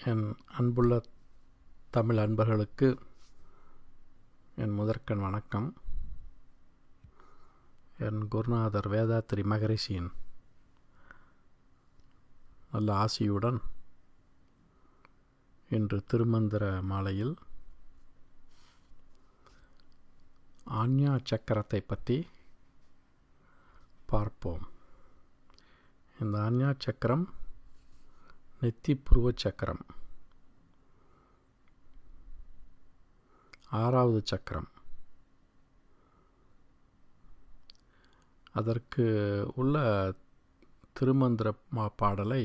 என் அன்புள்ள தமிழ் அன்பர்களுக்கு என் முதற்கண் வணக்கம். என் குருநாதர் வேதாத்ரி மகரிஷியின் நல்ல ஆசியுடன் இன்று திருமந்திர மாலையில் ஆஞ்ஞா சக்கரத்தை பற்றி பார்ப்போம். இந்த ஆஞ்ஞா சக்கரம் நெத்தி புருவ சக்கரம், 6வது சக்கரம். அதற்கு உள்ள திருமந்திர பாடலை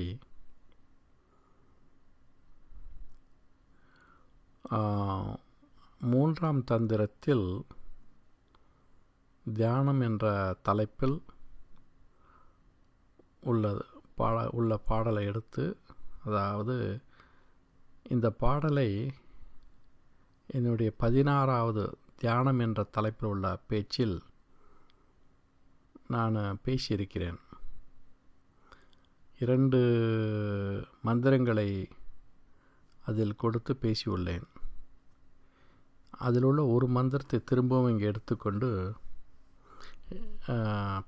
மூன்றாம் தந்திரத்தில் தியானம் என்ற தலைப்பில் உள்ள பாடலை எடுத்து, அதாவது இந்த பாடலை என்னுடைய 16வது தியானம் என்ற தலைப்பில் உள்ள பேச்சில் நான் பேசியிருக்கிறேன். 2 மந்திரங்களை அதில் கொடுத்து பேசியுள்ளேன். அதில் உள்ள ஒரு மந்திரத்தை திரும்பவும் இங்கே எடுத்துக்கொண்டு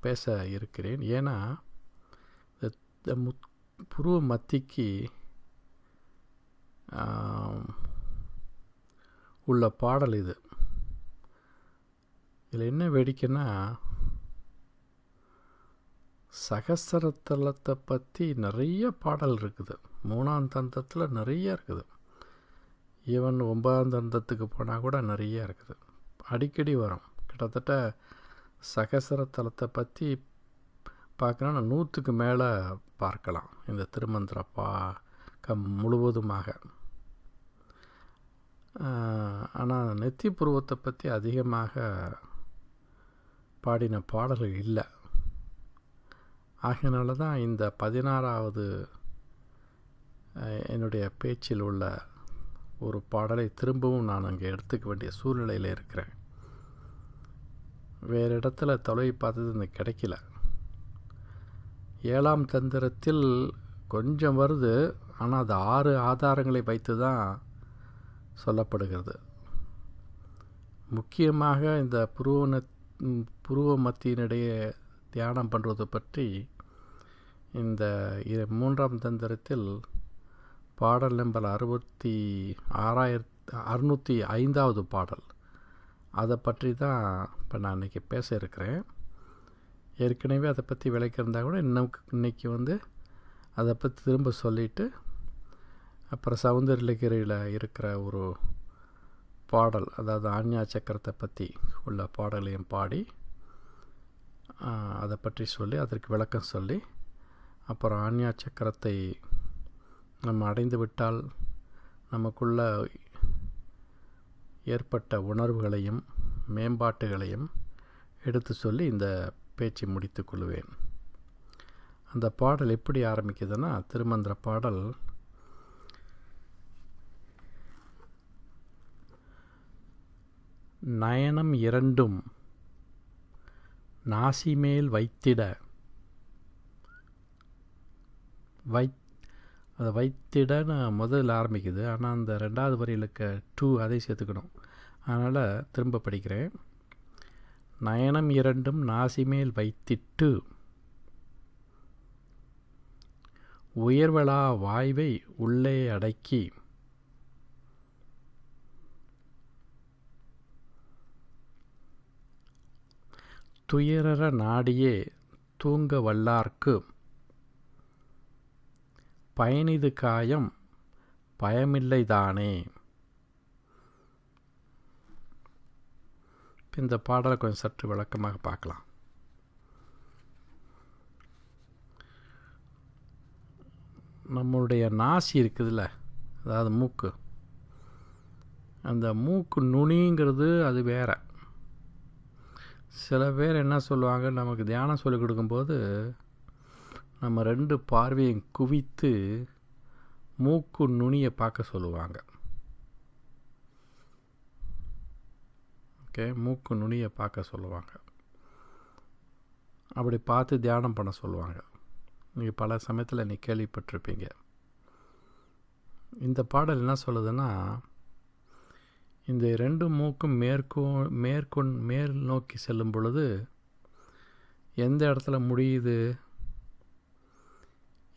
பேச இருக்கிறேன். ஏன்னா புருவ மத்திக்கு உள்ள பாடல் இது. இதில் என்ன வேடிக்கைன்னா, சகஸ்ரதலத்தை பற்றி நிறைய பாடல் இருக்குது. 3ஆம் தந்தத்தில் நிறைய இருக்குது. ஈவன் 9ஆம் தந்தத்துக்கு போனால் கூட நிறைய இருக்குது. அடிக்கடி வரும். கிட்டத்தட்ட சகஸ்ரதலத்தை பற்றி பார்க்கணுன்னா 100க்கு மேலே பார்க்கலாம் இந்த திருமந்திர முழுவதுமாக. ஆனால் நெத்தி புருவத்தை பற்றி அதிகமாக பாடின பாடல்கள் இல்லை. ஆகையினால தான் இந்த 16வது என்னுடைய பேச்சில் உள்ள ஒரு பாடலை திரும்பவும் நான் அங்கே எடுத்துக்க வேண்டிய சூழ்நிலையில் இருக்கிறேன். வேறு இடத்துல தொலைவி பார்த்தது எனக்கு கிடைக்கல. 7ஆம் தந்திரத்தில் கொஞ்சம் வருது, ஆனால் அது 6 ஆதாரங்களை வைத்து தான் சொல்லப்படுகிறது. முக்கியமாக இந்த புருவ மத்தியினிடையே தியானம் பண்ணுறது பற்றி இந்த 3ஆம் தந்திரத்தில் பாடல் நம்பர் 605வது பாடல், அதை பற்றி தான் இப்போ நான் இன்றைக்கி பேச இருக்கிறேன். ஏற்கனவே அதை பற்றி விளக்கியிருந்தால் கூட இன்றைக்கி அதை பற்றி திரும்ப சொல்லிவிட்டு, அப்புறம் சௌந்தரலகரியில் இருக்கிற ஒரு பாடல், அதாவது ஆஞ்ஞா சக்கரத்தை பற்றி உள்ள பாடலையும் பாடி அதை பற்றி சொல்லி அதற்கு விளக்கம் சொல்லி, அப்புறம் ஆஞ்ஞா சக்கரத்தை நம்ம அடைந்து விட்டால் நமக்குள்ள ஏற்பட்ட உணர்வுகளையும் மேம்பாட்டுகளையும் எடுத்து சொல்லி இந்த பேச்சை முடித்து கொள்வேன். அந்த பாடல் எப்படி ஆரம்பிக்குதுன்னா, திருமந்திர பாடல் நயனம் 2ம் நாசிமேல் வைத்திட, அதை வைத்திடன்னு முதல்ல ஆரம்பிக்குது. ஆனால் அந்த 2வது வரியிலுக்கு 2 அதை சேர்த்துக்கணும். அதனால் திரும்ப படிக்கிறேன். நயனம் 2ம் நாசிமேல் வைத்திட்டு உயர்வலா வாய்வை உள்ளே அடக்கி துயரற நாடியே தூங்க வல்லார்க்கு பயனிது காயம் பயமில்லைதானே. இந்த பாடலை கொஞ்சம் சற்று விளக்கமாக பார்க்கலாம். நம்மளுடைய நாசி இருக்குதுல்ல, அதாவது மூக்கு, அந்த மூக்கு நுனிங்கிறது அது வேற. சில பேர் என்ன சொல்லுவாங்க, நமக்கு தியானம் சொல்லிக் கொடுக்கும்போது நம்ம 2 பார்வையும் குவித்து மூக்கு நுனியை பார்க்க சொல்லுவாங்க. மூக்கு நுனியை பார்க்க சொல்லுவாங்க. அப்படி பார்த்து தியானம் பண்ண சொல்லுவாங்க. நீங்கள் பல சமயத்தில் நீ கேள்விப்பட்டிருப்பீங்க. இந்த பாடல் என்ன சொல்லுதுன்னா, இந்த 2 மூக்கும் மேல் நோக்கி செல்லும் பொழுது எந்த இடத்துல முடியுது?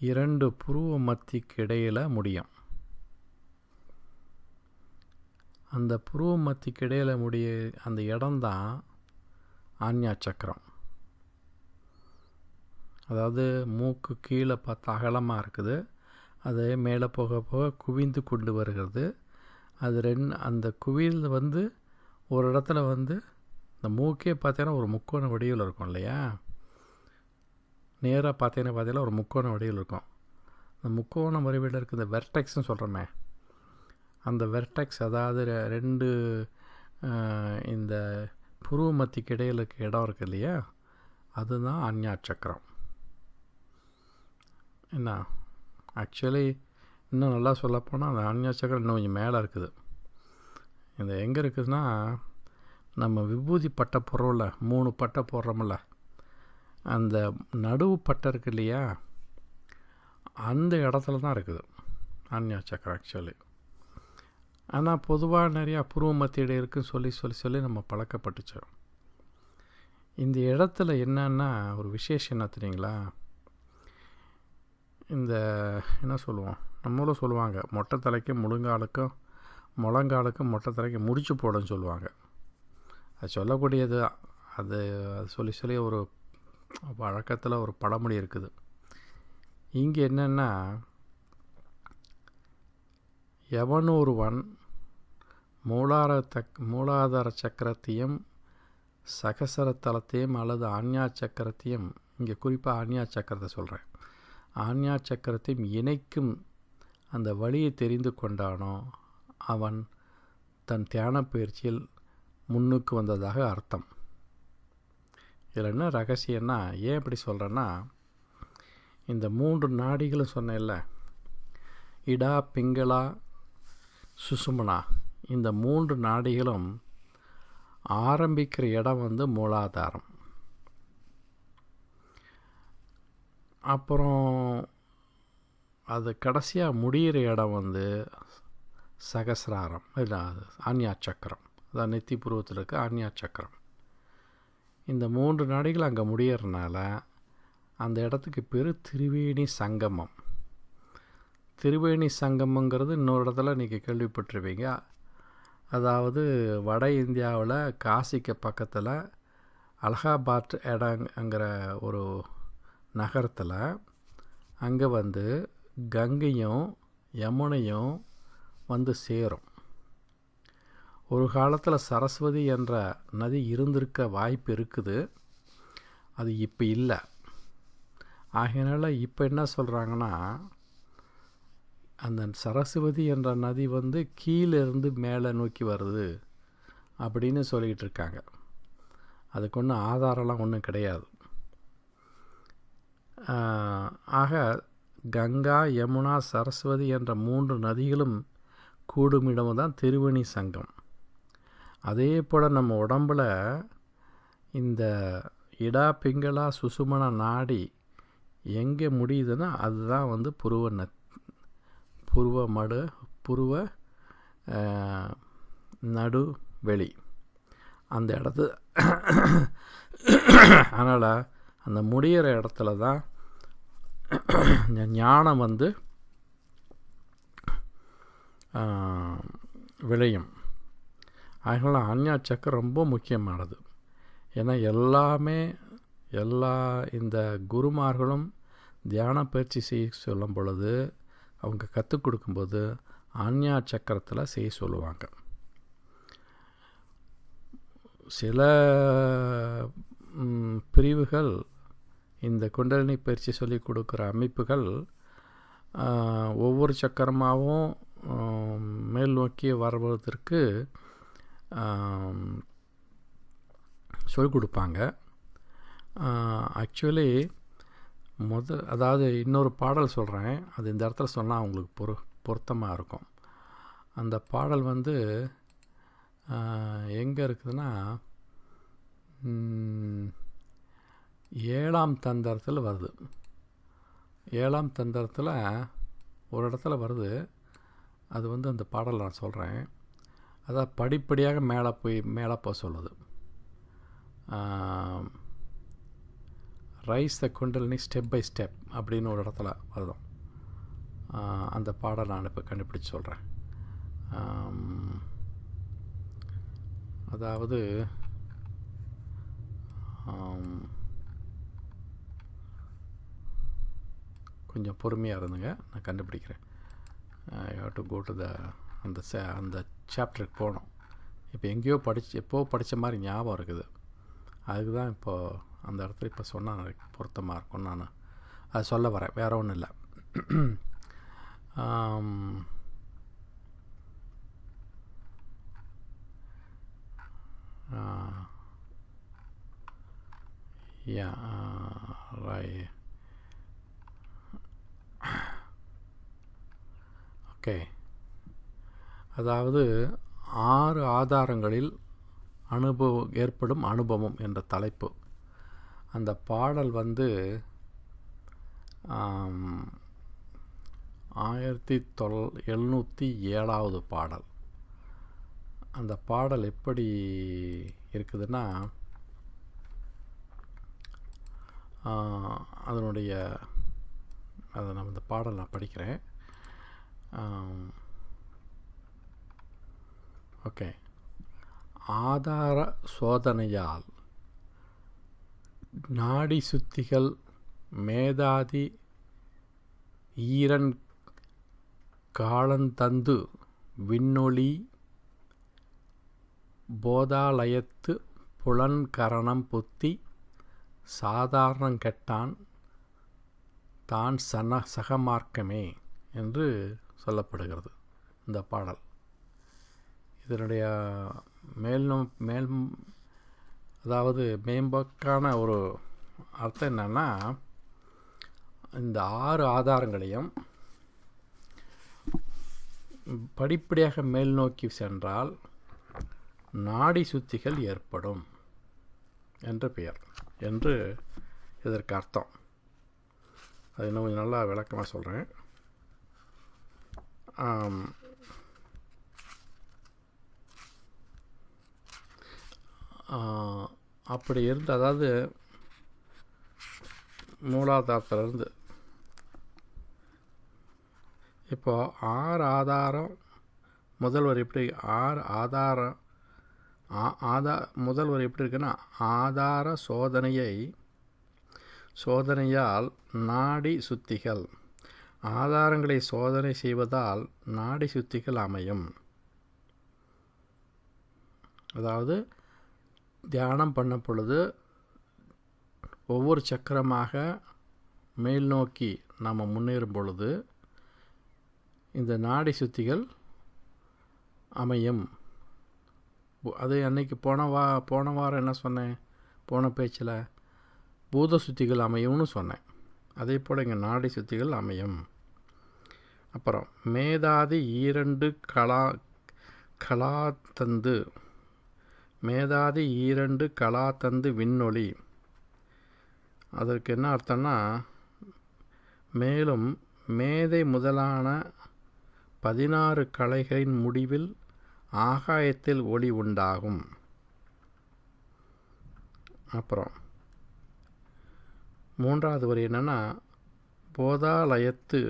2 புருவ மத்திக்கு இடையில் முடியும். அந்த புருவ மத்திக்கு இடையில் அந்த இடம்தான் ஆஞ்ஞா சக்கரம். அதாவது மூக்கு கீழே பார்த்தா அகலமாக இருக்குது, அது மேலே போக போக குவிந்து கொண்டு வருகிறது. அது அந்த குவியல் ஒரு இடத்துல இந்த மூக்கே பார்த்தீங்கன்னா ஒரு முக்கோண வடிவில் இருக்கும் இல்லையா? நேராக பார்த்தீங்கன்னா ஒரு முக்கோண வடிவில் இருக்கும். அந்த முக்கோண வடிவில் இருக்க இந்த வெர்டெக்ஸ்னு சொல்கிறோமே, அந்த வெர்டெக்ஸ், அதாவது 2 இந்த புருவ மத்திக்கு இடையில் இருக்க இடம் இருக்குது இல்லையா, அதுதான் ஆஞ்ஞா சக்கரம். என்ன ஆக்சுவலி இன்னும் நல்லா சொல்லப்போனால் அந்த ஆஞ்ஞா சக்கரம் இன்னும் கொஞ்சம் மேலே இருக்குது. இந்த எங்கே இருக்குதுன்னா, நம்ம விபூதி பட்டை போடுறோம்ல, 3 பட்டை போடுறோம்ல, அந்த நடுவு பட்டை இருக்குது இல்லையா, அந்த இடத்துல தான் இருக்குது ஆஞ்ஞா சக்கரம் ஆக்சுவலி. ஆனால் பொதுவாக நிறையா புருவ மத்திய இருக்குன்னு சொல்லி நம்ம பழக்கப்பட்டுச்சோம். இந்த இடத்துல என்னன்னா ஒரு விசேஷம் என்ன தெரியுங்களா? இந்த என்ன சொல்லுவோம், நம்மளும் சொல்லுவாங்க, மொட்டை தலைக்கும் முழங்காலுக்கும் மொட்டை தலைக்கு முடிச்சு போடன்னு சொல்லுவாங்க. அது சொல்லக்கூடியது. அது சொல்லி ஒரு வழக்கத்தில் ஒரு பழமொழி இருக்குது. இங்கே என்னென்னா, எவன் ஒருவன் மூலாதார சக்கரத்தையும் சகசரத்தலத்தையும் அல்லது ஆஞ்ஞா சக்கரத்தையும், இங்கே குறிப்பாக ஆஞ்ஞா சக்கரத்தை சொல்கிறேன், ஆஞ்ஞா சக்கரத்தையும் இணைக்கும் அந்த வழியை தெரிந்து கொண்டானோ அவன் தன் தியான பயிற்சியில் முன்னுக்கு வந்ததாக அர்த்தம். இதில் என்ன ரகசியம்னா, ஏன் இப்படி சொல்கிறேன்னா, இந்த 3 நாடிகளும் சொன்னேன்ல, இடா, பிங்களா, சுசுமனா, இந்த 3 நாடிகளும் ஆரம்பிக்கிற இடம் மூலாதாரம். அப்புறம் அது கடைசியாக முடிகிற இடம் சகசிராரம், இல்லை ஆஞ்ஞா சக்கரம், அதான் நெத்தி புருவத்தில் இருக்க ஆஞ்ஞா சக்கரம். இந்த 3 நாடிகள் அங்கே முடியறதுனால அந்த இடத்துக்கு பேர் திரிவேணி சங்கமம். திரிவேணி சங்கமங்கிறது இன்னொரு இடத்துல நீங்கள் கேள்விப்பட்டிருப்பீங்க. அதாவது வட இந்தியாவில் காசிக்கு பக்கத்தில் அலகாபாத் இடங்கிற ஒரு நகரத்தில் அங்கே கங்கையும் யமுனையும் சேரும். ஒரு காலத்தில் சரஸ்வதி என்ற நதி இருந்திருக்க வாய்ப்பு இருக்குது, அது இப்போ இல்லை. ஆகையினால இப்போ என்ன சொல்கிறாங்கன்னா, அந்த சரஸ்வதி என்ற நதி கீழேருந்து மேலே நோக்கி வருது அப்படின்னு சொல்லிக்கிட்டு இருக்காங்க. அதுக்கு ஒன்றும் ஆதாரம்லாம் ஒன்றும் கிடையாது. ஆக கங்கா, யமுனா, சரஸ்வதி என்ற 3 நதிகளும் கூடுமிடம் தான் திருவேணி சங்கம். அதே போல் நம்ம உடம்பில் இந்த இடா, பிங்களா, சுசுமனா நாடி எங்கே முடியுதுன்னா அதுதான் புருவ நடு வெளி அந்த இடத்து. அதனால் அந்த முடிகிற இடத்துல தான் ஞானம் விளையும். அதனால் ஆஞ்ஞா சக்கரம் ரொம்ப முக்கியமானது. ஏன்னா எல்லா இந்த குருமார்களும் தியான பயிற்சி செய்ய சொல்லும் பொழுது, அவங்க கற்றுக் கொடுக்கும்போது ஆஞ்ஞா சக்கரத்தில் செய்ய சொல்லுவாங்க. சில பிரிவுகள் இந்த குண்டலினி பயிற்சி சொல்லிக் கொடுக்குற அமைப்புகள் ஒவ்வொரு சக்கரமாகவும் மேல் நோக்கி வருவதற்கு சொல்லிக் கொடுப்பாங்க. ஆக்சுவலி அதாவது இன்னொரு பாடல் சொல்கிறேன், அது இந்த இடத்துல சொன்னால் அவங்களுக்கு பொருத்தமாக இருக்கும். அந்த பாடல் எங்கே இருக்குதுன்னா, 7ஆம் தந்திரத்தில் வருது. 7ஆம் தந்திரத்தில் ஒரு இடத்துல வருது. அது வந்து அந்த பாடல் நான் சொல்கிறேன். அதான் படிப்படியாக மேலே போக சொல்லுது. Rise the kundalini step by step அப்படின்னு ஒரு இடத்துல வருதும். அந்த பாடல் நான் இப்போ கண்டுபிடிச்சி சொல்கிறேன். அதாவது கொஞ்சம் பொறுமையாக இருந்துங்க, நான் கண்டுபிடிக்கிறேன். I have to go to அந்த சாப்டருக்கு போகணும். இப்போ எங்கேயோ எப்போ படித்த மாதிரி ஞாபகம் இருக்குது. அதுக்கு தான் இப்போது அந்த இடத்துல இப்போ சொன்னால் பொருத்தமாக இருக்கும். நான் அதை சொல்ல வரேன், வேறு ஒன்றும் இல்லை. ஓகே, அதாவது 6 ஆதாரங்களில் ஏற்படும் அனுபவம் என்ற தலைப்பு. அந்த பாடல் வந்து 1707 பாடல். அந்த பாடல் எப்படி இருக்குதுன்னா, அதை நம்ம இந்த பாடல் நான் படிக்கிறேன். ஓகே. ஆதார சோதனையால் நாடி சுத்திகள் மேதாதி ஈரன் காலந்தந்து விண்ணொளி போதாலயத்து புலன்கரணம் புத்தி சாதாரணங்கெட்டான் தான் சகமார்க்கமே என்று சொல்லப்படுகிறது இந்த பாடல். இதனுடைய அதாவது மேம்போக்கான ஒரு அர்த்தம் என்னன்னா, இந்த 6 ஆதாரங்களையும் படிப்படியாக மேல் நோக்கி சென்றால் நாடி சுத்திகள் ஏற்படும் என்று பெயர் என்று இதற்கு அர்த்தம். அது இன்னும் கொஞ்சம் நல்லா விளக்கமாக சொல்கிறேன். அப்படி இருந்து, அதாவது மூலாதாரத்திலிருந்து இப்போது 6 ஆதாரம் முதல்வர் எப்படி 6 ஆதாரம் முதல்வர் எப்படி இருக்குன்னா, ஆதார சோதனையால் நாடி சுத்திகள், ஆதாரங்களை சோதனை செய்வதால் நாடி சுத்திகள் அமையும். அதாவது தியானம் பண்ண பொழுது ஒவ்வொரு சக்கரமாக மேல் நோக்கி நாம் முன்னேறும் பொழுது இந்த நாடி சுத்திகள் அமையும். அது அன்னைக்கு போன வாரம் என்ன சொன்னேன், போன பேச்சில் பூத சுத்திகள் அமையும்னு சொன்னேன். அதே போல் இங்கே நாடி சுத்திகள் அமையும். அப்புறம் மேதாதி 2 கலாத்தந்து, மேதாதி 2 கலாத்தந்து விண்ணொளி. அதற்கு என்ன அர்த்தம்னா, மேலும் மேதை முதலான 16 கலைகளின் முடிவில் ஆகாயத்தில் ஒளி உண்டாகும். அப்புறம் 3வது வரி என்னென்னா, போதாலயத்து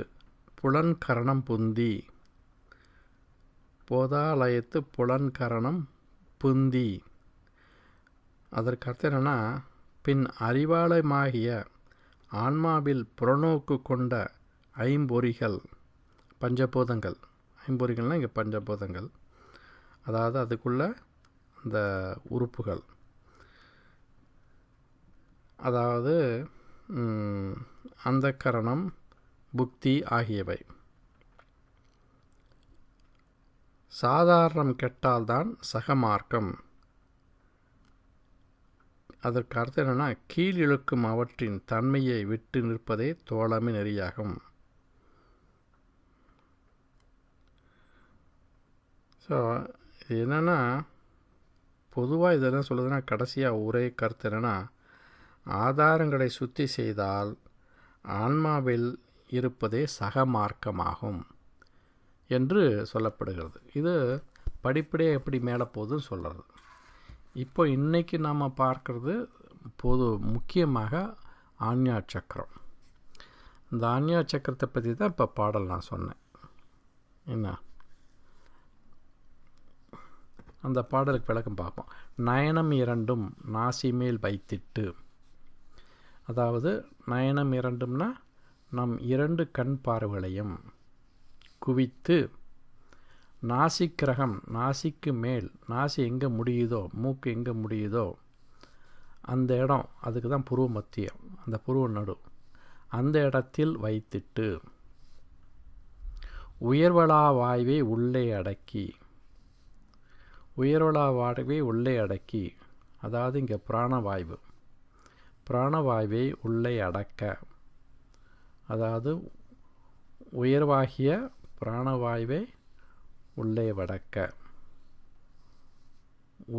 புலன்கரணம் புந்தி, போதாலயத்து புலன்கரணம் புந்தி. அதற்கு அர்த்தம் என்னென்னா, பின் அறிவாலயமாகிய ஆன்மாவில் புறநோக்கு கொண்ட ஐம்பொறிகள், பஞ்சபூதங்கள், ஐம்பொறிகள்னால் இங்கே பஞ்சபூதங்கள், அதாவது அதுக்குள்ள அந்த உறுப்புகள், அதாவது அந்தக்கரணம், புக்தி ஆகியவை சாதாரணம் கெட்டால்தான் சகமார்க்கம். அதற்கு அர்த்தம் என்னென்னா, கீழ் இழுக்கும் அவற்றின் தன்மையை விட்டு நிற்பதே தோழமை நெறியாகும். ஸோ இது என்னென்னா, பொதுவாக இது என்ன சொல்லுதுன்னா, கடைசியாக ஒரே கருத்து என்னென்னா, ஆதாரங்களை சுத்தி செய்தால் ஆன்மாவில் இருப்பதே சகமார்க்கமாகும். என்று சொல்லப்படுகிறது. இது படிப்படியாக எப்படி மேலே போகுதுன்னு சொல்கிறது. இப்போ இன்றைக்கி நாம் பார்க்குறது முக்கியமாக ஆஞ்ஞா சக்கரம். இந்த ஆஞ்ஞா சக்கரத்தை பற்றி தான் இப்போ பாடல் நான் சொன்னேன். என்ன அந்த பாடலுக்கு விளக்கம் பார்ப்போம். நயனம் இரண்டும் நாசி மேல் வைத்திட்டு, அதாவது நயனம் இரண்டும்னா நம் 2 கண் பார்வைகளையும் குவித்து, நாசிக்கிரகம் நாசிக்கு மேல், நாசி எங்கே முடியுதோ, மூக்கு எங்கே முடியுதோ அந்த இடம், அதுக்கு தான் புருவ மத்தியம், அந்த புருவ நடு, அந்த இடத்தில் வைத்திட்டு உயர்வலா வாய்வை உள்ளே அடக்கி, உயர்வலா வாய்வை உள்ளே அடக்கி, அதாவது இங்கே பிராணவாய்வை உள்ளே அடக்க, அதாவது உயர்வாகிய பிராணவாய்வை உள்ளே வடக்க,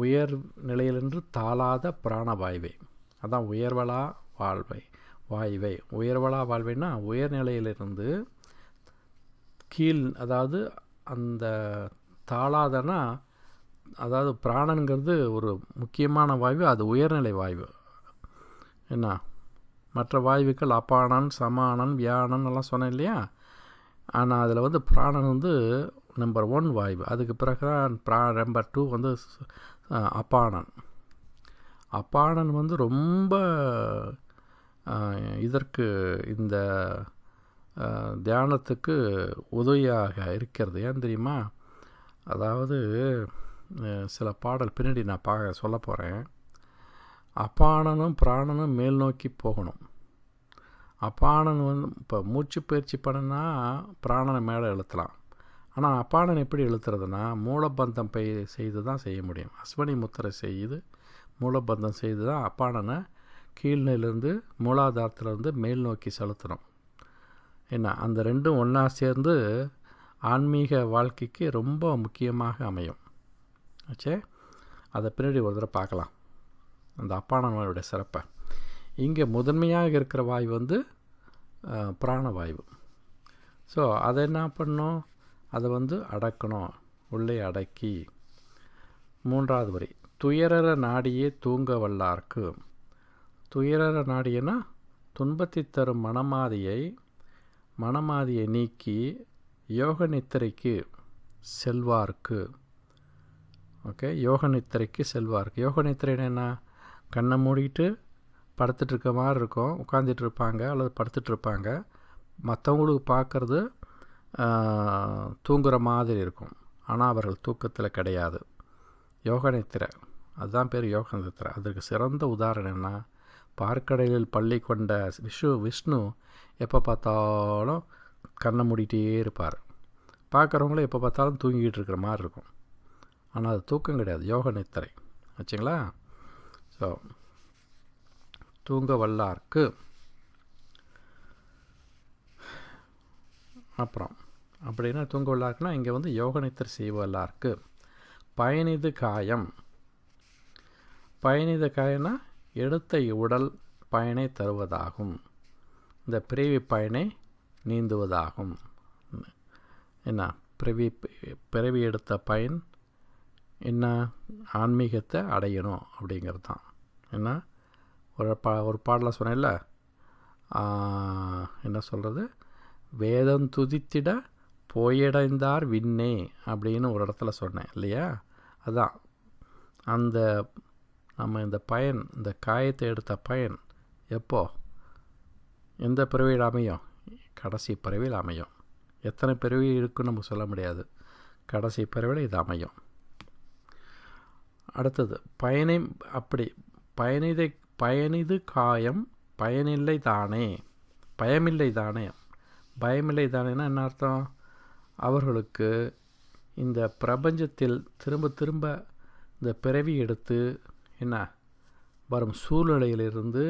உயர் நிலையிலிருந்து தாழாத பிராணவாய்வை, அதான் உயர்வலா வாய்வை. உயர்வலா வாழ்வைன்னா உயர்நிலையிலிருந்து கீழ், அதாவது அந்த தாழாதனா, அதாவது பிராணங்கிறது ஒரு முக்கியமான வாய்வு, அது உயர்நிலை வாய்வு. என்ன மற்ற வாயுக்கள் அபானன், சமானன், வியானன் எல்லாம் சொன்னேன் இல்லையா? ஆனால் அதில் பிராணன் நம்பர் 1 வாய்வு. அதுக்கு பிறகு தான் நம்பர் 2 அபானன். அபானன் ரொம்ப இதற்கு, இந்த தியானத்துக்கு உதவியாக இருக்கிறது. ஏன் தெரியுமா? அதாவது சில பாடல் பின்னாடி நான் சொல்ல போகிறேன். அபானனும் பிராணனும் மேல் நோக்கி போகணும். அபானன் இப்போ மூச்சு பயிற்சி பண்ணினா பிராணனை மேலே இழுத்தலாம். ஆனால் அபானன் எப்படி இழுத்துறதுன்னா மூலபந்தம் செய்து தான் செய்ய முடியும். அஸ்வனி முத்திரை செய்து மூலபந்தம் செய்து தான் அபானனை கீழ்நிலையிலேருந்து மூலாதாரத்திலேருந்து மேல் நோக்கி செலுத்தணும். என்ன அந்த ரெண்டும் ஒன்றா சேர்ந்து ஆன்மீக வாழ்க்கைக்கு ரொம்ப முக்கியமாக அமையும். ஆச்சே, அதை பின்னாடி ஒரு தடவை பார்க்கலாம், அந்த அப்பானனுடைய சிறப்பை. இங்கே முதன்மையாக இருக்கிற வாயு பிராணவாயு. ஸோ அதை என்ன பண்ணணும்? அதை அடக்கணும், உள்ளே அடக்கி. 3வது வரி, துயரற நாடியே தூங்க வல்லார்க்கு. துயரற நாடியனா துன்பத்தை தரும் மனமாதியை நீக்கி யோக நித்திரைக்கு செல்வார்க்கு. ஓகே, யோக நித்திரைக்கு செல்வார்க்கு. யோக நித்திரைன்னு என்ன? கண்ணை மூடிட்டு படுத்துட்ருக்க மாதிரி இருக்கும், உட்காந்துட்டு இருப்பாங்க அல்லது படுத்துட்ருப்பாங்க. மற்றவங்களுக்கு பார்க்குறது தூங்குகிற மாதிரி இருக்கும், ஆனால் அவர்கள் தூக்கத்தில் கிடையாது. யோக நித்திரை, அதுதான் பேர் யோக நித்திரை. அதுக்கு சிறந்த உதாரணம் என்ன? பார்க்கடலில் பள்ளி கொண்ட விஷ்ணு எப்போ பார்த்தாலும் கண்ணை மூடிட்டே இருப்பார். பார்க்குறவங்களும் எப்போ பார்த்தாலும் தூங்கிக்கிட்டு இருக்கிற மாதிரி இருக்கும், ஆனால் அது தூக்கம் கிடையாது, யோக நித்திரை. ஆச்சுங்களா? ஸோ தூங்க வல்லார்க்கு. அப்புறம் அப்படின்னா தூங்க வல்லார்க்குன்னா இங்கே யோக நித்திரை செய்வல்லார்க்கு. பயனிது காயம். பயனித காயம்னா எடுத்த உடல் பயனை தருவதாகும், இந்த பிறவி பயனை நீந்துவதாகும். என்ன பிறவி எடுத்த பயன் என்ன? ஆன்மீகத்தை அடையணும் அப்படிங்கிறது தான். என்ன ஒரு பாடலை சொன்னேன்ல, என்ன சொல்கிறது? வேதம் துதித்திட போயடைந்தார் விண்ணே அப்படின்னு ஒரு இடத்துல சொன்னேன் இல்லையா? அதான் அந்த நம்ம இந்த பயன், இந்த காயத்தை எடுத்த பயன் எப்போ, எந்த பிறவியில் அமையும்? கடைசி பிறவியில் அமையும். எத்தனை பிறவி இருக்குன்னு நமக்கு சொல்ல முடியாது, கடைசி பிறவியில் இது அமையும். அடுத்தது பயனை, அப்படி பயனிது காயம் பயனில்லை தானே, பயமில்லை தானே. பயமில்லை தானேன்னா என்ன அர்த்தம்? அவர்களுக்கு இந்த பிரபஞ்சத்தில் திரும்ப திரும்ப இந்த பிறவி எடுத்து என்ன வரும் சூழ்நிலையிலிருந்து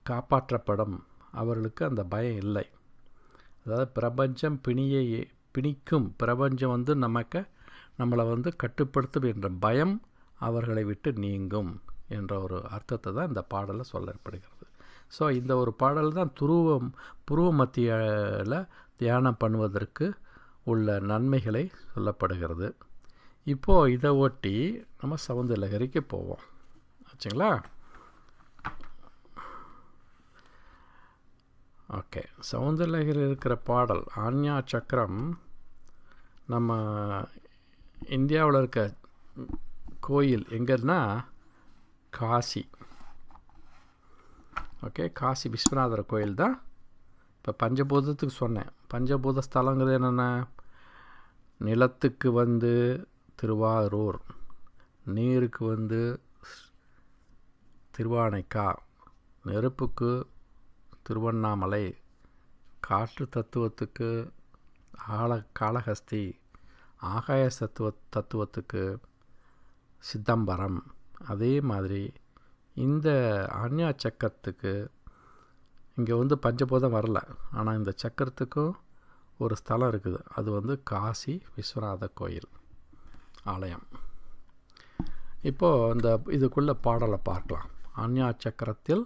காப்பாற்றப்படும் அவர்களுக்கு அந்த பயம் இல்லை. அதாவது பிரபஞ்சம் பிணிக்கும், பிரபஞ்சம் நம்மளை கட்டுப்படுத்தும் என்ற பயம் அவர்களை விட்டு நீங்கும் என்ற ஒரு அர்த்தத்தை தான் இந்த பாடலில் சொல்லப்படுகிறது. ஸோ இந்த ஒரு பாடல் தான் புருவ மத்தியில் தியானம் பண்ணுவதற்கு உள்ள நன்மைகளை சொல்லப்படுகிறது. இப்போது இதை ஒட்டி நம்ம சவுந்தரலகரிக்கு போவோம். ஆச்சுங்களா? ஓகே, சவுந்தரலகரி இருக்கிற பாடல் ஆஞ்ஞா சக்கரம் நம்ம இந்தியாவில் இருக்க கோயில் எங்கன்னா காசி. ஓகே, காசி விஸ்வநாதர் கோயில் தான். இப்போ பஞ்சபூதத்துக்கு சொன்னேன். பஞ்சபூத ஸ்தலங்கிறது என்னென்ன? நிலத்துக்கு வந்து திருவாரூர், நீருக்கு வந்து திருவானைக்கா, நெருப்புக்கு திருவண்ணாமலை, காற்று தத்துவத்துக்கு காளஹஸ்தி, ஆகாய தத்துவத்துக்கு சிதம்பரம். அதே மாதிரி இந்த ஆஞ்ஞா சக்கரத்துக்கு இங்கே வந்து பஞ்சபூதம் வரல, ஆனால் இந்த சக்கரத்துக்கும் ஒரு ஸ்தலம் இருக்குது. அது வந்து காசி விஸ்வநாத கோயில் ஆலயம். இப்போது இந்த இதுக்குள்ள பாடலை பார்க்கலாம். ஆஞ்ஞா சக்கரத்தில்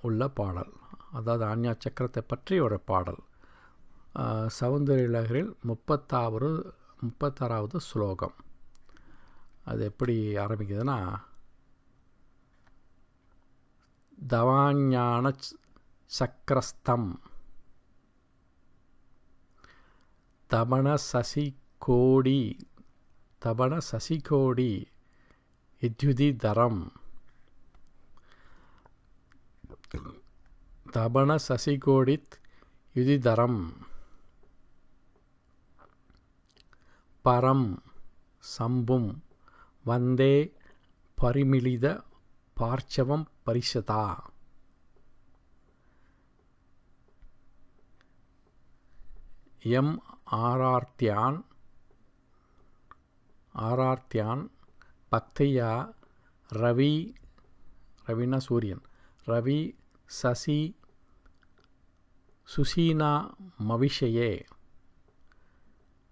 உள்ள பாடல், அதாவது ஆஞ்ஞா சக்கரத்தை பற்றி ஒரு பாடல். சவுந்தரலகரியில் 36வது ஸ்லோகம். அது எப்படி ஆரம்பிக்குதுன்னா, தவாஞான சக்கரஸ்தம் தபண சசிகோடி இத்யுதி தரம். தபண சசிகோடித் யுதிதரம் பரம் சம்பும் வந்தே பரிமிளித பார்ச்சவம் பரிஷதா. எம் ஆரார்த்தியான் பக்தையா ரவினா சூரியன், ரவி சசி சுசீனா மவிஷயே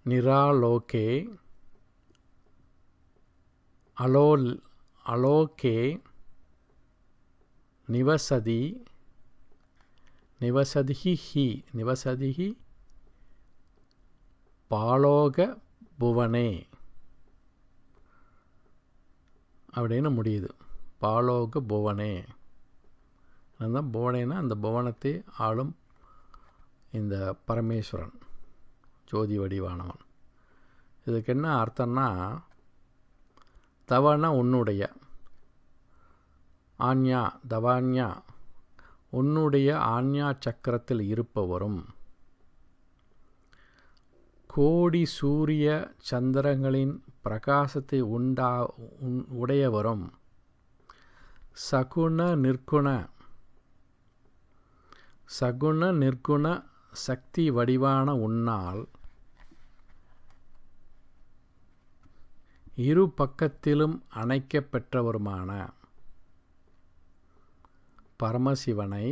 நிராலோகே அலோகே நிவசதிஹி பாலோக புவனே அப்படின்னு முடியுது. பாலோக புவனே, அந்த புவனேனா அந்த புவனத்தை ஆளும் இந்த பரமேஸ்வரன், ஜோதி வடிவானவன். இதுக்கு என்ன அர்த்தம்னா, தவனா உன்னுடைய, ஆஞ்ஞா தவாஞ்ஞா உன்னுடைய ஆஞ்ஞா சக்கரத்தில் இருப்பவரும், கோடி சூரிய சந்திரங்களின் பிரகாசத்தை உடையவரும், சகுண நிர்குண சக்தி வடிவான உன்னால் இரு பக்கத்திலும் அணைக்கப் பெற்றவருமான பரமசிவனை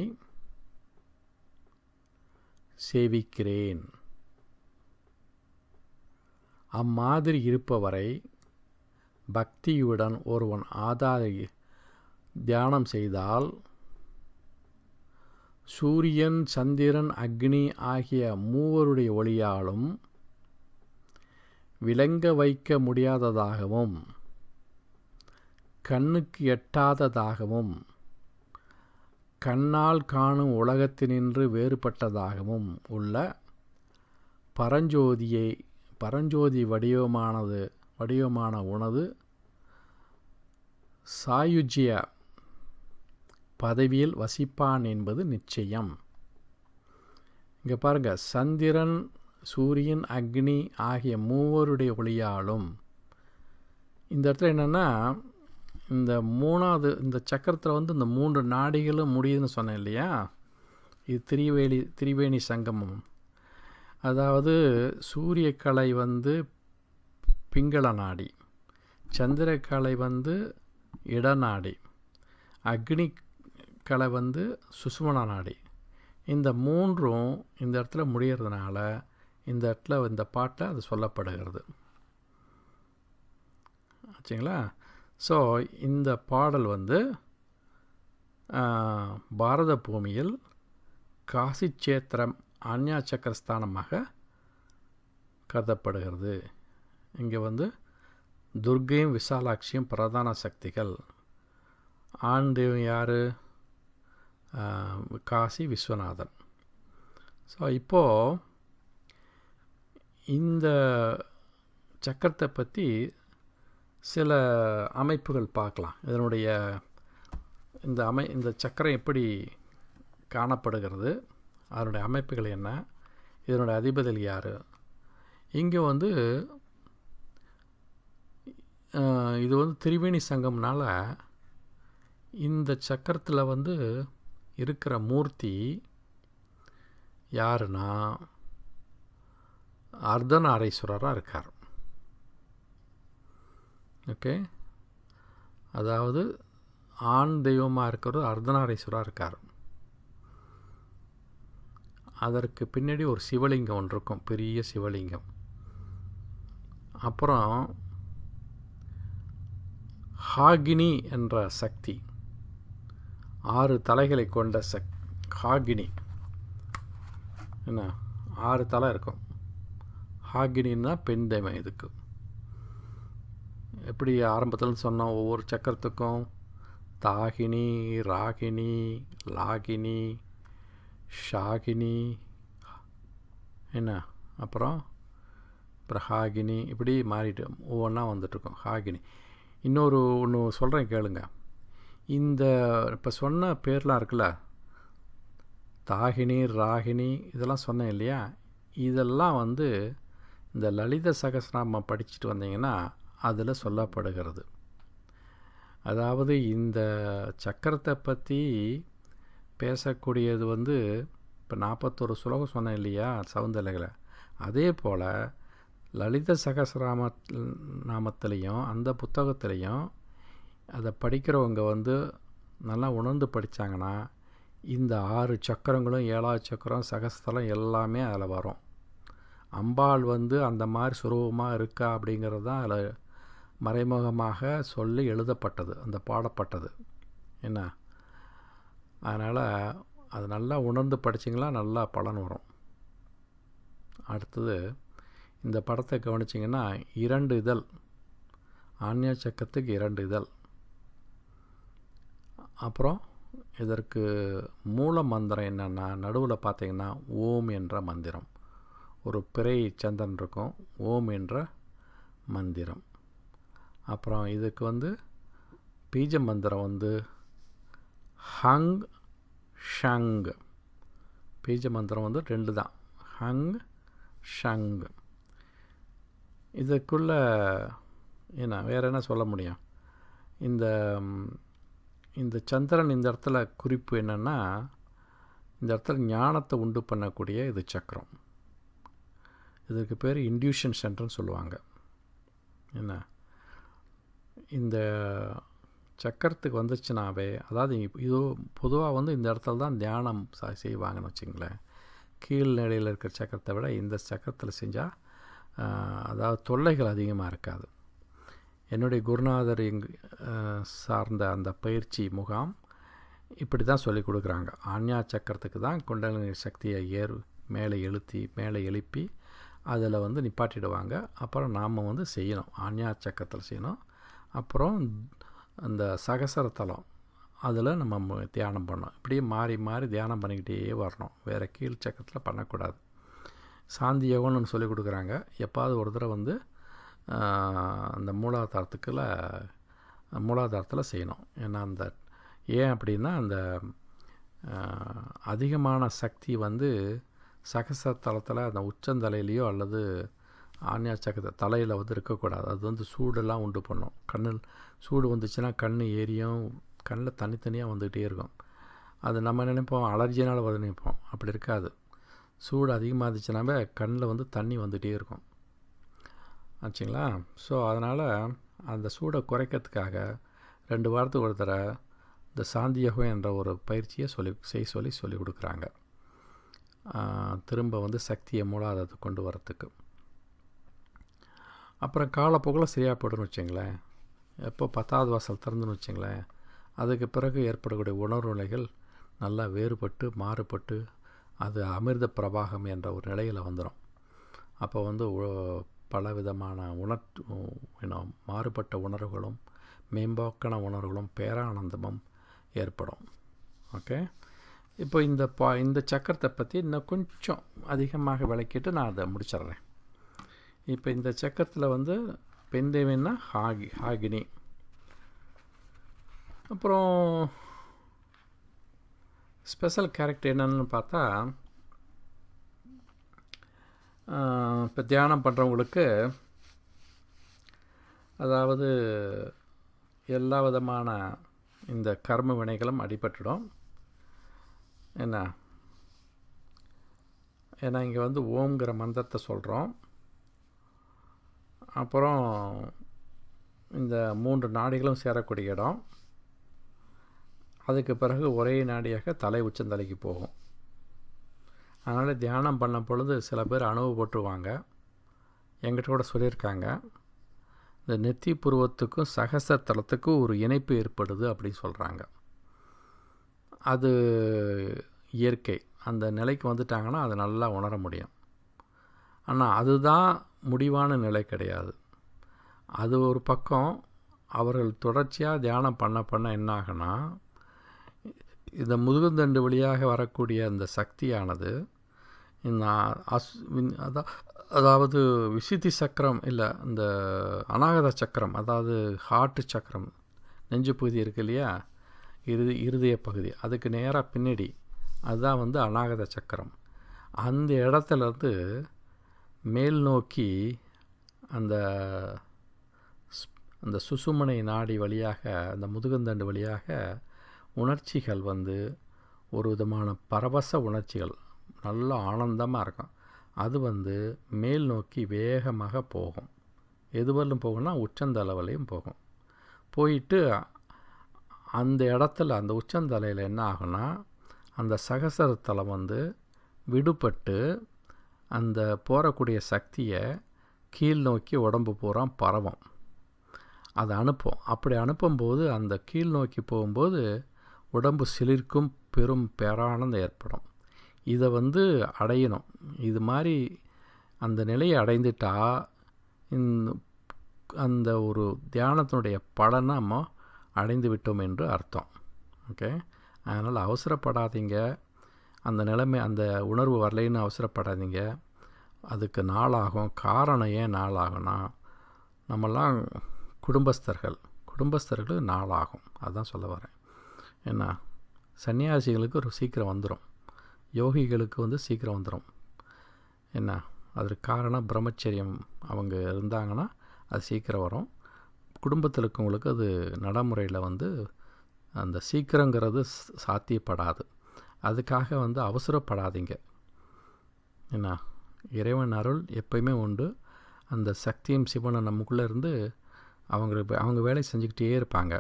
சேவிக்கிறேன். அம்மாதிரி இருப்பவரை பக்தியுடன் ஒருவன் தியானம் செய்தால் சூரியன், சந்திரன், அக்னி ஆகிய மூவருடைய ஒளியாலும் விளங்க வைக்க முடியாததாகவும் கண்ணுக்கு எட்டாததாகவும் கண்ணால் காணும் உலகத்தினின்று வேறுபட்டதாகவும் உள்ள பரஞ்சோதி வடிவமான உனது சாயுஜ்ய பதவியில் வசிப்பான் என்பது நிச்சயம். இங்கே பாருங்கள், சந்திரன், சூரியன், அக்னி ஆகிய மூவருடைய ஒளியாலும். இந்த இடத்துல என்னென்னா, இந்த சக்கரத்தில் வந்து இந்த 3 நாடிகளும் முடியுதுன்னு சொன்னேன் இல்லையா? இது திரிவேணி சங்கமம். அதாவது சூரியக்கலை வந்து பிங்கள நாடி, சந்திரக்கலை வந்து இடநாடி, அக்னி கலை வந்து சுசுமன நாடி. இந்த 3ம் இந்த இடத்துல முடியறதுனால இந்த இடத்துல இந்த பாட்டில் அது சொல்லப்படுகிறது. ஆச்சுங்களா? ஸோ இந்த பாடல் வந்து பாரத பூமியில் காசி சேத்திரம் ஆஞ்ஞா சக்கரஸ்தானமாக கருதப்படுகிறது. இங்கே வந்து துர்க்கையும் விசாலாட்சியும் பிரதான சக்திகள். ஆண் தெய்வம் யார்? காசி விஸ்வநாதன். ஸோ இப்போது இந்த சக்கரத்தை பற்றி சில அமைப்புகள் பார்க்கலாம். இதனுடைய இந்த சக்கரம் எப்படி காணப்படுகிறது, அதனுடைய அமைப்புகள் என்ன, இதனுடைய அதிபதிகள் யார்? இங்கே வந்து இது வந்து திரிவேணி சங்கம்னால இந்த சக்கரத்தில் வந்து இருக்கிற மூர்த்தி யாருன்னா அர்த்தநாரீஸ்வரராக இருக்கார். ஓகே, அதாவது ஆண் தெய்வமாக இருக்கிறது அர்த்தநாரீஸ்வரராக இருக்கார். அதற்கு பின்னாடி ஒரு சிவலிங்கம் ஒன்று இருக்கும், பெரிய சிவலிங்கம். அப்புறம் ஹாகினி என்ற சக்தி, 6 தலைகளை கொண்ட ஹாகினி. என்ன, 6 தலை இருக்கும். ஹாகினின்னா பெண் தெய்வம். இதுக்கு எப்படி ஆரம்பத்தில் சொன்னோம், ஒவ்வொரு சக்கரத்துக்கும் தாகினி, ராகினி, லாகினி, ஷாகினி, என்ன, அப்புறம் ஹாகினி, இப்படி மாறிட்டு ஒவ்வொன்றா வந்துட்டுருக்கோம். ஹாகினி. ஒன்று சொல்கிறேன் கேளுங்க. இந்த இப்போ சொன்ன பேர்லாம் இருக்குல்ல, தாகினி, ராகினி, இதெல்லாம் சொன்னேன் இல்லையா, இதெல்லாம் வந்து இந்த லலித சகஸ்ரநாமம் படிச்சுட்டு வந்தீங்கன்னா அதில் சொல்லப்படுகிறது. அதாவது இந்த சக்கரத்தை பற்றி பேசக்கூடியது வந்து இப்போ 41 ஸ்லோகம் சொன்னேன் இல்லையா சவுந்தலைகளை, அதே போல் லலித நாமத்திலையும் அந்த புத்தகத்திலையும் அதை படிக்கிறவங்க வந்து நல்லா உணர்ந்து படித்தாங்கன்னா இந்த 6 சக்கரங்களும் 7வது சக்கரம் சகஸ்தலம் எல்லாமே அதில் வரும். அம்பாள் வந்து அந்த மாதிரி சுரூபமாக இருக்கா அப்படிங்கிறது தான் அதில் மறைமுகமாக சொல்லி எழுதப்பட்டது, அந்த பாடப்பட்டது. என்ன, அதனால் அது நல்லா உணர்ந்து படிச்சிங்களா நல்லா பலன் வரும். அடுத்தது இந்த படத்தை கவனிச்சிங்கன்னா 2 இதழ், ஆஞ்ஞா சக்கரத்துக்கு 2 இதழ். அப்புறம் இதற்கு மூல மந்திரம் என்னென்னா, நடுவில் பார்த்திங்கன்னா ஓம் என்ற மந்திரம், ஒரு பிறை சந்திரன் இருக்கும், ஓம் என்ற மந்திரம். அப்புறம் இதுக்கு வந்து பீஜ மந்திரம் வந்து ஹங் ஷங். பீஜ மந்திரம் வந்து 2 தான், ஹங் ஷங். இதுக்குள்ள என்ன வேறு என்ன சொல்ல முடியும்? இந்த சந்திரன் இந்த இடத்துல குறிப்பு என்னென்னா, இந்த இடத்துல ஞானத்தை உண்டு பண்ணக்கூடிய இது சக்கரம். இதுக்கு பேர் இன்ட்யூஷன் சென்டர்னு சொல்லுவாங்க. என்ன, இந்த சக்கரத்துக்கு வந்துச்சுனாவே, அதாவது இது பொதுவாக வந்து இந்த இடத்துல தான் தியானம் செய்வாங்கன்னு வச்சுங்களேன். கீழ்நிலையில் இருக்கிற சக்கரத்தை விட இந்த சக்கரத்தில் செஞ்சால் அதாவது தொல்லைகள் அதிகமாக இருக்காது. என்னுடைய குருநாதர் சார்ந்த அந்த பயிற்சி முகாம் இப்படி தான் சொல்லிக் கொடுக்குறாங்க. ஆஞ்ஞா சக்கரத்துக்கு தான் குண்டலினி சக்தியை மேலே எழுப்பி அதில் வந்து நிப்பாட்டிடுவாங்க. அப்புறம் நாம் வந்து செய்யணும், ஆஞ்ஞா சக்கரத்தில் செய்யணும். அப்புறம் அந்த சகசரத்தலம் அதில் நம்ம தியானம் பண்ணணும். இப்படியே மாறி மாறி தியானம் பண்ணிக்கிட்டே வரணும், வேறு கீழ் சக்கரத்தில் பண்ணக்கூடாது. சாந்தி யோகம்னு சொல்லி கொடுக்குறாங்க. எப்பாவது ஒரு தடவை வந்து அந்த மூலாதாரத்தில் செய்யணும். ஏன்னா ஏன் அப்படின்னா அந்த அதிகமான சக்தி வந்து சகசரத்தலத்தில் அந்த உச்சந்தலையிலையோ அல்லது ஆஞ்ஞா சக்கர தலையில் வந்து இருக்கக்கூடாது. அது வந்து சூடெல்லாம் உண்டு பண்ணும். கண்ணில் சூடு வந்துச்சுன்னா கண் ஏரியும், கண்ணில் தனித்தனியாக வந்துக்கிட்டே இருக்கும். அது நம்ம நினைப்போம் அலர்ஜினால் வந்து நினைப்போம், அப்படி இருக்காது. சூடு அதிகமாக இருந்துச்சுனாவே கண்ணில் வந்து தண்ணி வந்துகிட்டே இருக்கும் ஆச்சுங்களா. ஸோ அதனால் அந்த சூடை குறைக்கிறதுக்காக 2 வாரத்துக்கு ஒரு தடவை இந்த சாந்தி யோகம் என்ற ஒரு பயிற்சியை சொல்லி கொடுக்குறாங்க. திரும்ப வந்து சக்தியை மூலாதாரத்துக்கு கொண்டு வரத்துக்கு. அப்புறம் காலப்போக்கில் சரியாக போய்டுன்னு வச்சுங்களேன். எப்போ 10வது வாசல் திறந்துன்னு வச்சுங்களேன், அதுக்கு பிறகு ஏற்படக்கூடிய உணர்வு நிலைகள் நல்லா வேறுபட்டு மாறுபட்டு அது அமிர்த பிரவாகம் என்ற ஒரு நிலையில் வந்துடும். அப்போ வந்து பல விதமான மாறுபட்ட உணர்வுகளும் மேம்போக்கான உணர்வுகளும் பேரானந்தமும் ஏற்படும். ஓகே, இப்போ இந்த சக்கரத்தை பற்றி இன்னும் கொஞ்சம் அதிகமாக விளக்கிட்டு நான் அதை முடிச்சிட்றேன். இப்போ இந்த சக்கரத்தில் வந்து பெண் தேவின்னா ஹாகினி. அப்புறம் ஸ்பெஷல் கேரக்டர் என்னன்னு பார்த்தா, இப்போ தியானம் பண்ணுறவங்களுக்கு அதாவது எல்லா விதமான இந்த கர்ம வினைகளும் அடிபட்டுடும். ஏன்னா இங்கே வந்து ஓம்ங்கிற மந்திரத்தை சொல்கிறோம். அப்புறம் இந்த 3 நாடிகளும் சேரக்கூடிய இடம். அதுக்கு பிறகு ஒரே நாடியாக தலை உச்சந்தலைக்கு போகும். அதனால் தியானம் பண்ண பொழுது சில பேர் அனுபவப்பட்டுருவாங்க. என்கிட்ட கூட சொல்லியிருக்காங்க, இந்த நெத்தி புருவத்துக்கும் சகசத்தலத்துக்கும் ஒரு இணைப்பு ஏற்படுது அப்படின்னு சொல்கிறாங்க. அது இயற்கை. அந்த நிலைக்கு வந்துட்டாங்கன்னா அதை நல்லா உணர முடியும். ஆனால் அதுதான் முடிவான நிலை கிடையாது. அது ஒரு பக்கம். அவர்கள் தொடர்ச்சியாக தியானம் பண்ண என்ன ஆகுனா, இந்த முதுகுந்தண்டு வழியாக வரக்கூடிய அந்த சக்தியானது இந்த அதாவது விசுத்தி சக்கரம் இல்லை, இந்த அநாகத சக்கரம், அதாவது ஹார்ட்டு சக்கரம், நெஞ்சு பகுதி இருக்குது இல்லையா, இருதய பகுதி, அதுக்கு நேராக பின்னாடி அதுதான் வந்து அநாகத சக்கரம். அந்த இடத்துலேருந்து மேல் நோக்கி அந்த சுசுமனை நாடி வழியாக, அந்த முதுகுந்தண்டு வழியாக உணர்ச்சிகள் வந்து ஒரு விதமான பரவச உணர்ச்சிகள், நல்ல ஆனந்தமாக இருக்கும். அது வந்து மேல் நோக்கி வேகமாக போகும். எதுவரையும் போகும்னா உச்சந்தலைவலையும் போகும். போயிட்டு அந்த இடத்துல, அந்த உச்சந்தலையில் என்ன ஆகும்னா, அந்த சகசரத்தலம் வந்து விடுபட்டு அந்த போகக்கூடிய சக்தியை கீழ் நோக்கி உடம்பு பூரா பரவும். அதை அனுப்பும். அப்படி அனுப்பும்போது அந்த கீழ் நோக்கி போகும்போது உடம்பு சிலிர்க்கும், பெரும் பேரானந்தம் ஏற்படும். இதை வந்து அடையணும். இது மாதிரி அந்த நிலையை அடைந்துட்டா அந்த ஒரு தியானத்தினுடைய பலனை நம்ம அடைந்து விட்டோம் என்று அர்த்தம். ஓகே, அதனால் அவசரப்படாதீங்க. அந்த நிலைமை, அந்த உணர்வு வரலைன்னு அவசரப்படாதீங்க. அதுக்கு நாளாகும். காரணம் ஏன் நாளாகும்னா, நம்மெல்லாம் குடும்பஸ்தர்களுக்கு நாளாகும். அதுதான் சொல்ல வரேன். ஏன்னா சன்னியாசிகளுக்கு ஒரு சீக்கிரம் வந்துடும், யோகிகளுக்கு வந்து சீக்கிரம் வந்துடும். என்ன அதற்கு காரணம் பிரம்மச்சரியம் அவங்க இருந்தாங்கன்னா அது சீக்கிரம் வரும். குடும்பத்தில் இருக்கவங்களுக்கு அது நடைமுறையில் வந்து அந்த சீக்கிரங்கிறது சாத்தியப்படாது. அதுக்காக வந்து அவசரப்படாதீங்க. என்ன இறைவன் அருள் எப்பயுமே உண்டு. அந்த சக்தியும் சிவனும் நமக்குள்ளே இருந்து அவங்க வேலை செஞ்சுக்கிட்டே இருப்பாங்க.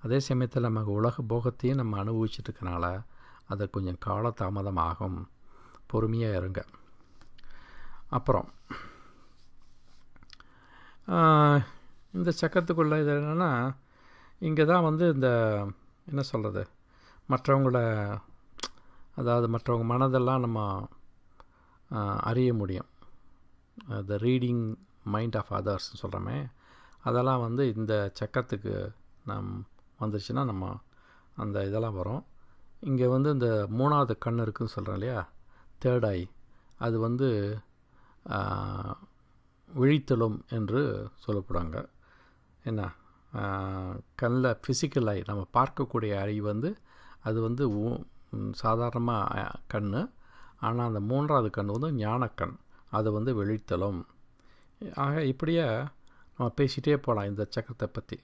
அதே சமயத்தில் நமக்கு உலக போகத்தையும் நம்ம அனுபவிச்சுட்டுருக்கனால அது கொஞ்சம் காலதாமதம் ஆகும். பொறுமையாக இருங்க. அப்புறம் இந்த சக்கரத்துக்குள்ளே இது என்னென்னா, இங்கே தான் வந்து இந்த என்ன சொல்கிறது, மற்றவங்க மனதெல்லாம் நம்ம அறிய முடியும். த ரீடிங் மைண்ட் ஆஃப் அதர்ஸ்ன்னு சொல்கிறோமே, அதெல்லாம் வந்து இந்த சக்கரத்துக்கு வந்துருச்சுன்னா நம்ம அந்த இதெல்லாம் வரும். இங்கே வந்து இந்த 3வது கண் இருக்குதுன்னு சொல்கிறோம் இல்லையா, தேர்ட் ஐ, அது வந்து விழித்தலும் என்று சொல்லப்படுவாங்க. என்ன கண்ணில் ஃபிசிக்கல் ஐ, நம்ம பார்க்கக்கூடிய ஐ வந்து அது வந்து சாதாரணமாக கண். ஆனால் அந்த 3வது கண் வந்து ஞானக்கண், அது வந்து விழித்தலும். ஆக இப்படியே நம்ம பேசிகிட்டே போகலாம் இந்த சக்கரத்தை பற்றி.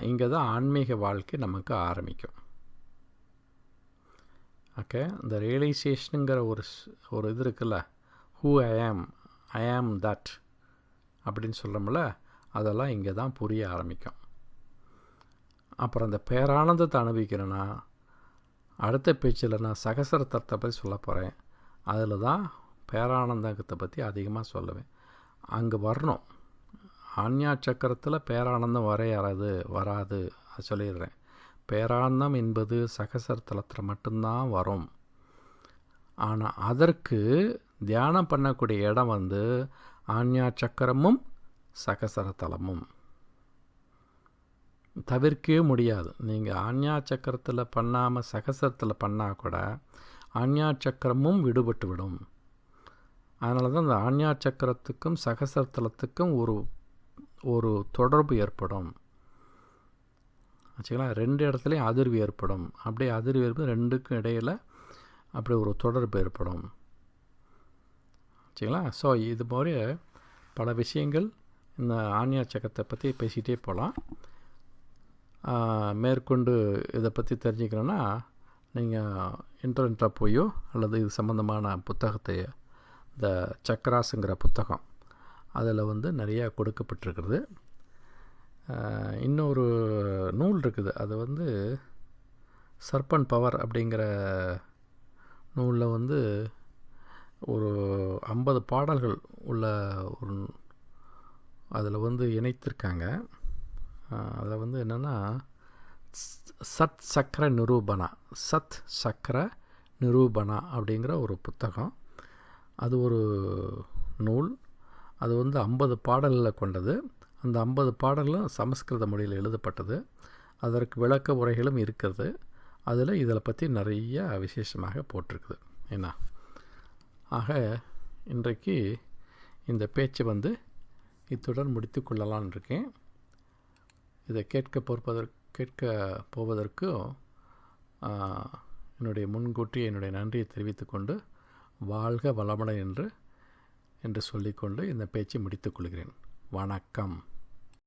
இங்கே தான் ஆன்மீக வாழ்க்கை நமக்கு ஆரம்பிக்கும். ஓகே, இந்த ரியலைசேஷனுங்கிற ஒரு இது இருக்குல்ல, ஹூ ஐ ஆம் தட் அப்படின்னு சொல்கிறோம்ல, அதெல்லாம் இங்கே தான் புரிய ஆரம்பிக்கும். அப்புறம் அந்த பேரானந்தத்தை அனுபவிக்கிறேன்னா, அடுத்த பேச்சில் நான் சகசரத்தத்தை பற்றி சொல்ல போகிறேன். அதில் தான் பேரானந்தத்தை பற்றி அதிகமாக சொல்லுவேன். அங்கே வரணும். ஆஞ்ஞா சக்கரத்தில் பேரானந்தம் வராது அது சொல்லிடுறேன். பேரானந்தம் என்பது சகசரத்தலத்தில் மட்டும்தான் வரும். ஆனால் அதற்கு தியானம் பண்ணக்கூடிய இடம் வந்து ஆஞ்ஞா சக்கரமும் சகசர தலமும். தவிர்க்கவே முடியாது. நீங்கள் ஆஞ்ஞா சக்கரத்தில் பண்ணாமல் சகசரத்தில் பண்ணால் கூட ஆஞ்ஞா சக்கரமும் விடுபட்டு விடும். அதனால தான் இந்த ஆஞ்ஞா சக்கரத்துக்கும் சகசரத்தலத்துக்கும் ஒரு தொடர்பு ஏற்படும். ஆச்சுங்களா? 2 இடத்துலையும் அதிர்வு ஏற்படும். அப்படியே அதிர்வு ஏற்படும், ரெண்டுக்கும் இடையில் அப்படி ஒரு தொடர்பு ஏற்படும். ஆச்சுங்களா? ஸோ இது மாதிரி பல விஷயங்கள் இந்த ஆஞ்ஞா சக்கரத்தை பற்றி பேசிகிட்டே போகலாம். மேற்கொண்டு இதை பற்றி தெரிஞ்சுக்கணுன்னா நீங்கள் இன்டர்நெட்டில் போயோ அல்லது இது சம்மந்தமான புத்தகத்தை, இந்த சக்கராஸுங்கிற புத்தகம், அதில் வந்து நிறையா கொடுக்கப்பட்டிருக்கிறது. இன்னொரு நூல் இருக்குது, அது வந்து சர்பன் பவர் அப்படிங்கிற நூலில் வந்து ஒரு 50 பாடல்கள் உள்ள ஒரு அதில் வந்து இணைத்திருக்காங்க. அதில் வந்து என்னென்னா சத் சக்கர நிரூபணா அப்படிங்கிற ஒரு புத்தகம். அது ஒரு நூல். அது வந்து 50 பாடல்களை கொண்டது. அந்த 50 பாடல்களும் சமஸ்கிருத மொழியில் எழுதப்பட்டது. அதற்கு விளக்க உரைகளும் இருக்கிறது. இதில் பற்றி நிறைய விசேஷமாக போட்டிருக்குது. என்ன ஆக இன்றைக்கு இந்த பேச்சு வந்து இத்துடன் முடித்து கொள்ளலான் இருக்கேன். இதை கேட்க போவதற்கு என்னுடைய முன்கூட்டியே என்னுடைய நன்றியை தெரிவித்துக்கொண்டு வாழ்க வளமுடன் என்று சொல்லிக்கொண்டு இந்த பேச்சை முடித்துக்கொள்கிறேன். வணக்கம்.